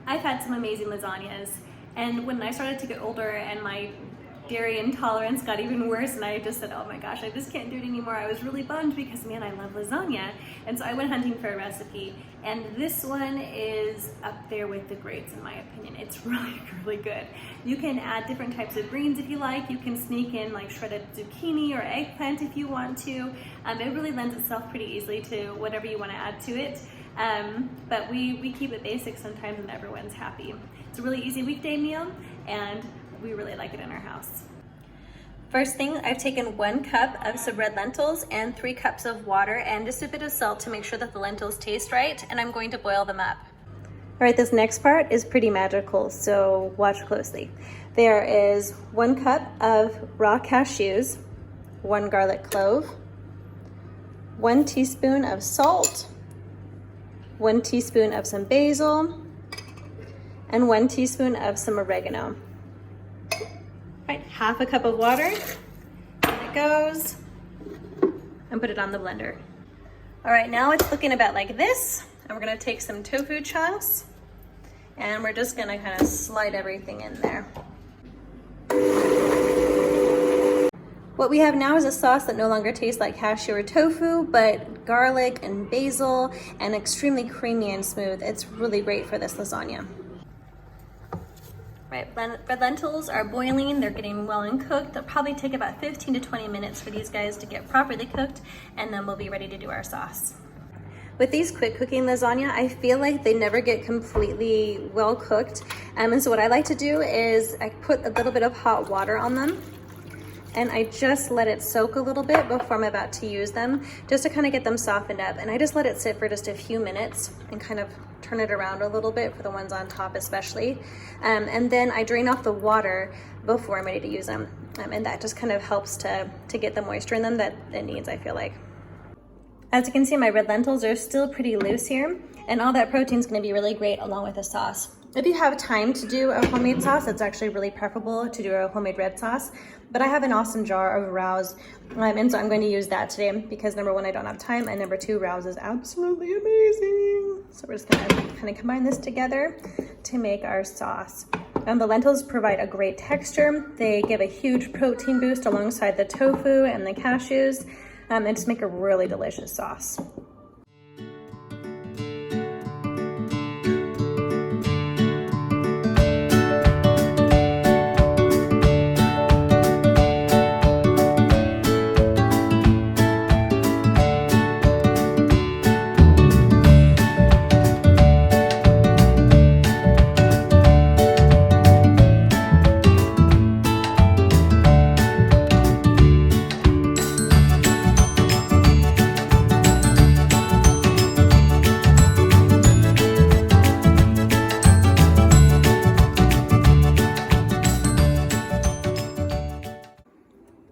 I've had some amazing lasagnas, and when I started to get older and my dairy intolerance got even worse, and I just said, oh my gosh, I just can't do it anymore, I was really bummed because, man, I love lasagna. And so I went hunting for a recipe, and this one is up there with the greats in my opinion. It's really, really good. You can add different types of greens if you like. You can sneak in like shredded zucchini or eggplant if you want to. It really lends itself pretty easily to whatever you want to add to it. But we keep it basic sometimes and everyone's happy. It's a really easy weekday meal, and we really like it in our house. First thing, I've taken 1 cup of some red lentils and 3 cups of water and just a bit of salt to make sure that the lentils taste right, and I'm going to boil them up. All right, this next part is pretty magical, so watch closely. There is 1 cup of raw cashews, 1 garlic clove, 1 teaspoon of salt, 1 teaspoon of some basil, and 1 teaspoon of some oregano. Right, half a cup of water, and it goes, and put it on the blender. All right, now it's looking about like this, and we're gonna take some tofu chunks, and we're just gonna kind of slide everything in there. What we have now is a sauce that no longer tastes like cashew or tofu, but garlic and basil, and extremely creamy and smooth. It's really great for this lasagna. Right, red lentils are boiling, they're getting well and cooked. They'll probably take about 15 to 20 minutes for these guys to get properly cooked, and then we'll be ready to do our sauce. With these quick cooking lasagna, I feel like they never get completely well cooked. And so what I like to do is I put a little bit of hot water on them, and I just let it soak a little bit before I'm about to use them, just to kind of get them softened up. And I just let it sit for just a few minutes and kind of turn it around a little bit for the ones on top especially. And then I drain off the water before I'm ready to use them. And that just kind of helps to get the moisture in them that it needs, I feel like. As you can see, my red lentils are still pretty loose here, and all that protein is gonna be really great along with the sauce. If you have time to do a homemade sauce, it's actually really preferable to do a homemade red sauce. But I have an awesome jar of Rouse, and so I'm going to use that today because number 1, I don't have time, and number 2, Rouse is absolutely amazing. So we're just gonna kind of combine this together to make our sauce. The lentils provide a great texture. They give a huge protein boost alongside the tofu and the cashews, and just make a really delicious sauce.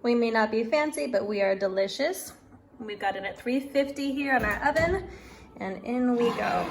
We may not be fancy, but we are delicious. We've got it at 350 here on our oven, and in we go.